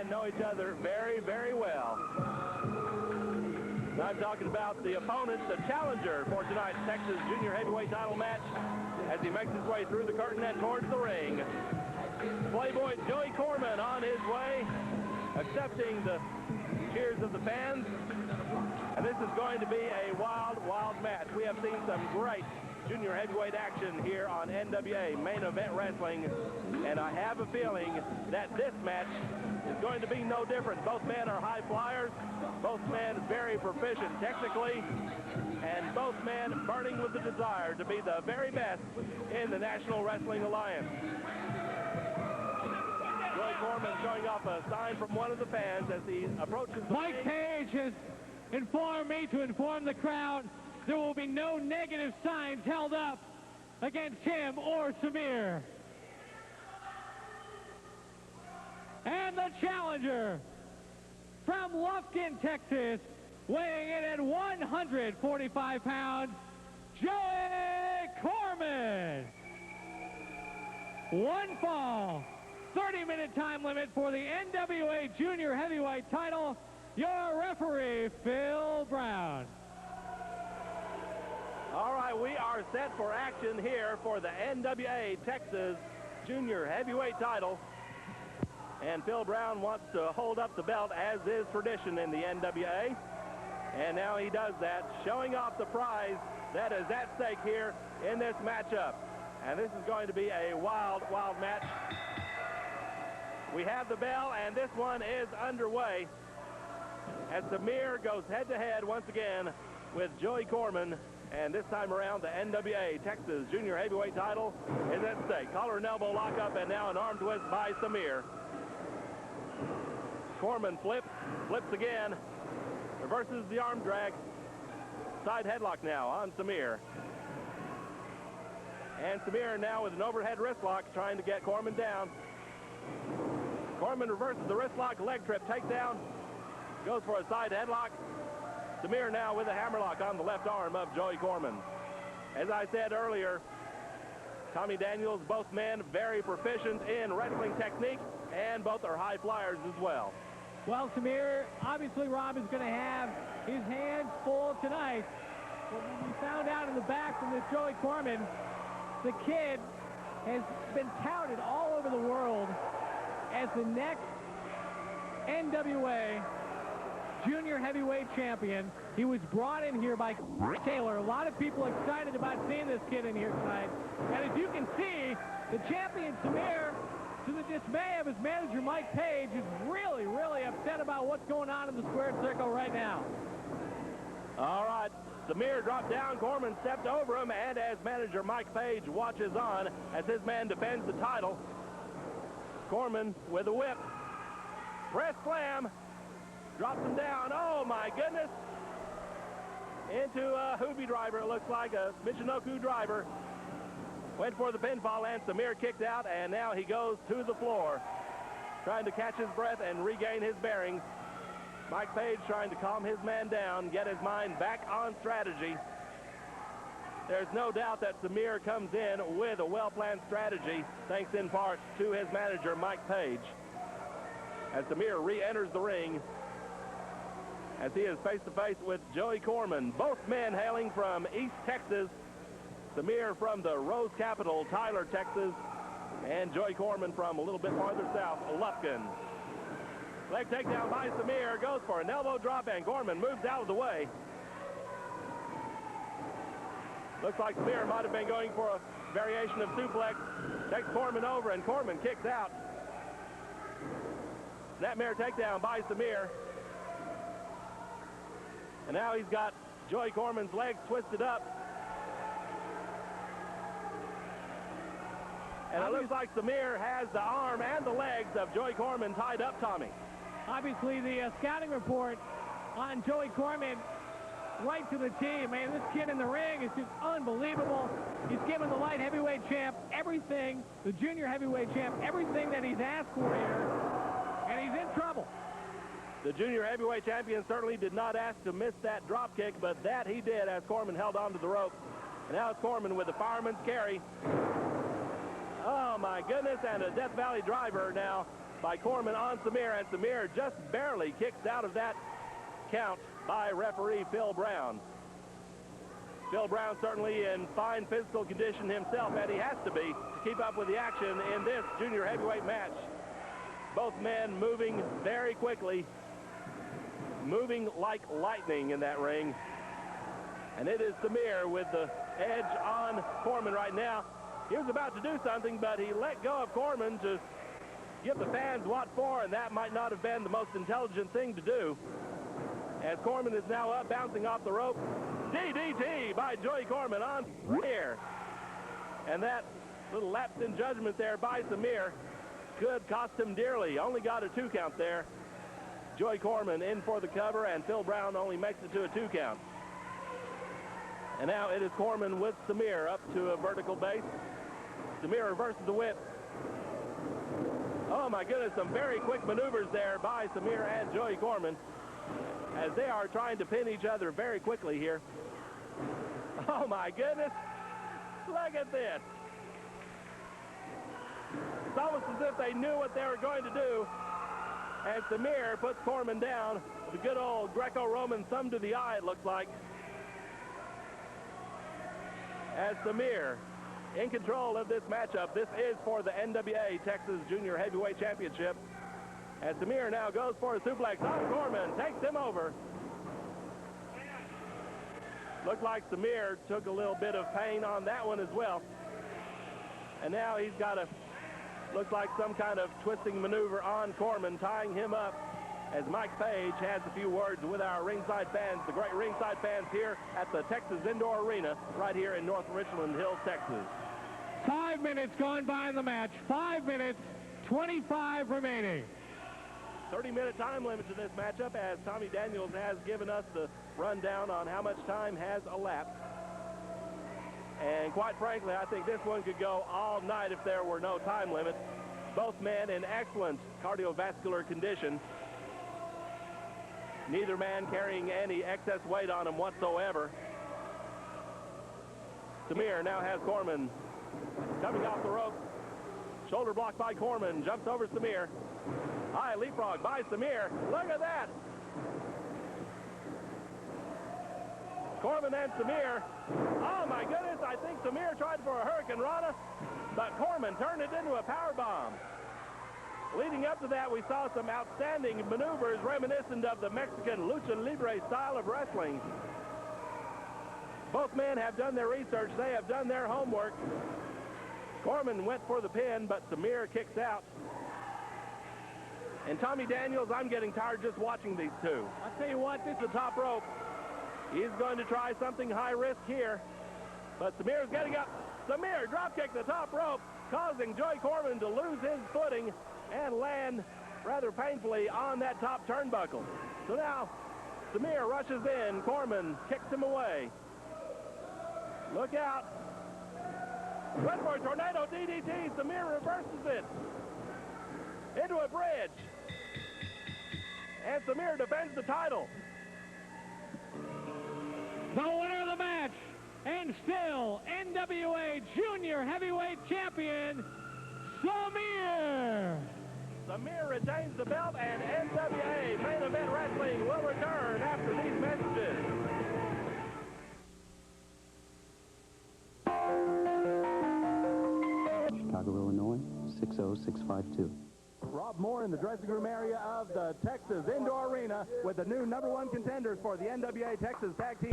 men know each other very, very well. I'm talking about the opponent, the challenger for tonight's Texas Junior Heavyweight title match as he makes his way through the curtain and towards the ring. Playboy Joey Corman on his way, accepting the cheers of the fans. And this is going to be a wild, wild match. We have seen some great junior heavyweight action here on NWA Main Event Wrestling, and I have a feeling that this match is going to be no different. Both men are high flyers, both men very proficient technically, and both men burning with the desire to be the very best in the National Wrestling Alliance. Joey Corman showing off a sign from one of the fans as he approaches the Mike Page has informed me to inform the crowd there will be no negative signs held up against him or Samir. And the challenger from Lufkin, Texas, weighing in at 145 pounds, Joey Corman. One fall, 30-minute time limit for the NWA Junior Heavyweight title. Your referee, Phil Brown. All right, we are set for action here for the NWA Texas Junior Heavyweight title. And Phil Brown wants to hold up the belt, as is tradition in the NWA. And now he does that, showing off the prize that is at stake here in this matchup. And this is going to be a wild, wild match. We have the bell, and this one is underway as Samir goes head-to-head once again with Joey Corman. And this time around, the NWA Texas Junior Heavyweight title is at stake. Collar and elbow lockup, and now an arm twist by Samir. Corman flips again, reverses the arm drag. Side headlock now on Samir. And Samir now with an overhead wrist lock trying to get Corman down. Corman reverses the wrist lock, leg trip, takedown. Goes for a side headlock. Samir now with a hammerlock on the left arm of Joey Corman. As I said earlier, Tommy Daniels, both men very proficient in wrestling technique, and both are high flyers as well. Well, Samir, obviously Rob is going to have his hands full tonight. But we found out in the back from this Joey Corman, the kid has been touted all over the world as the next NWA Junior Heavyweight Champion. He was brought in here by Taylor. A lot of people excited about seeing this kid in here tonight. And as you can see, the champion Samir, to the dismay of his manager Mike Page, is really, really upset about what's going on in the squared circle right now. All right, Samir dropped down, Corman stepped over him, and as manager Mike Page watches on as his man defends the title, Corman with a whip, press slam, drops him down. Oh my goodness, into a Hoobie driver. It looks like a Michinoku driver. Went for the pinfall, and Samir kicked out, and now he goes to the floor, trying to catch his breath and regain his bearings. Mike Page trying to calm his man down, get his mind back on strategy. There's no doubt that Samir comes in with a well-planned strategy, thanks in part to his manager, Mike Page. As Samir re-enters the ring, as he is face-to-face with Joey Corman, both men hailing from East Texas. Samir from the Rose Capital, Tyler, Texas, and Joey Corman from a little bit farther south, Lufkin. Leg takedown by Samir, goes for an elbow drop, and Corman moves out of the way. Looks like Samir might have been going for a variation of suplex. Takes Corman over, and Corman kicks out. Snapmare takedown by Samir. And now he's got Joey Corman's legs twisted up. And it looks like Samir has the arm and the legs of Joey Corman tied up, Tommy. Obviously, the scouting report on Joey Corman, right to the T. Man, this kid in the ring is just unbelievable. He's given the light heavyweight champ everything, the junior heavyweight champ, everything that he's asked for here, and he's in trouble. The junior heavyweight champion certainly did not ask to miss that drop kick, but that he did as Corman held onto the rope. And now it's Corman with the fireman's carry. Oh, my goodness, and a Death Valley driver now by Corman on Samir, and Samir just barely kicks out of that count by referee Phil Brown. Phil Brown certainly in fine physical condition himself, and he has to be, to keep up with the action in this junior heavyweight match. Both men moving very quickly, moving like lightning in that ring. And it is Samir with the edge on Corman right now. He was about to do something, but he let go of Corman to give the fans what for, and that might not have been the most intelligent thing to do. As Corman is now up, bouncing off the rope. DDT by Joey Corman on here. And that little lapse in judgment there by Samir could cost him dearly. Only got a 2 count there. Joey Corman in for the cover, and Phil Brown only makes it to a 2 count. And now it is Corman with Samir up to a vertical base. Samir reverses the whip. Oh my goodness, some very quick maneuvers there by Samir and Joey Corman as they are trying to pin each other very quickly here. Oh my goodness, look at this. It's almost as if they knew what they were going to do. And Samir puts Corman down with a good old Greco-Roman thumb to the eye, it looks like. As Samir in control of this matchup. This is for the NWA Texas Junior Heavyweight Championship. And Samir now goes for a suplex on Corman, takes him over. Looked like Samir took a little bit of pain on that one as well. And now he's got a, looks like some kind of twisting maneuver on Corman, tying him up, as Mike Page has a few words with our ringside fans, the great ringside fans here at the Texas Indoor Arena, right here in North Richland Hills, Texas. 5 minutes gone by in the match. 5 minutes, 25 remaining. 30-minute time limit to this matchup, as Tommy Daniels has given us the rundown on how much time has elapsed. And quite frankly, I think this one could go all night if there were no time limit. Both men in excellent cardiovascular condition. Neither man carrying any excess weight on him whatsoever. Samir now has Corman coming off the rope. Shoulder block by Corman, jumps over Samir. High leapfrog by Samir. Look at that. Corman and Samir. Oh my goodness, I think Samir tried for a Hurricane Rana, but Corman turned it into a power bomb. Leading up to that, we saw some outstanding maneuvers reminiscent of the Mexican lucha libre style of wrestling. Both men have done their research. They have done their homework. Corman went for the pin, but Samir kicks out. And Tommy Daniels, I'm getting tired just watching these two. I'll tell you what, this is the top rope. He's going to try something high risk here. But Samir's getting up. Samir dropkick the top rope, causing Joey Corman to lose his footing and land rather painfully on that top turnbuckle. So now Samir rushes in. Corman kicks him away. Look out. Went for a tornado DDT. Samir reverses it into a bridge. And Samir defends the title. The winner of the match, and still NWA Junior Heavyweight Champion, Samir. Samir retains the belt, and NWA Main Event Wrestling will return after these messages. Chicago, Illinois, 60652. Rob Moore in the dressing room area of the Texas Indoor Arena with the new #1 contenders for the NWA Texas Tag Team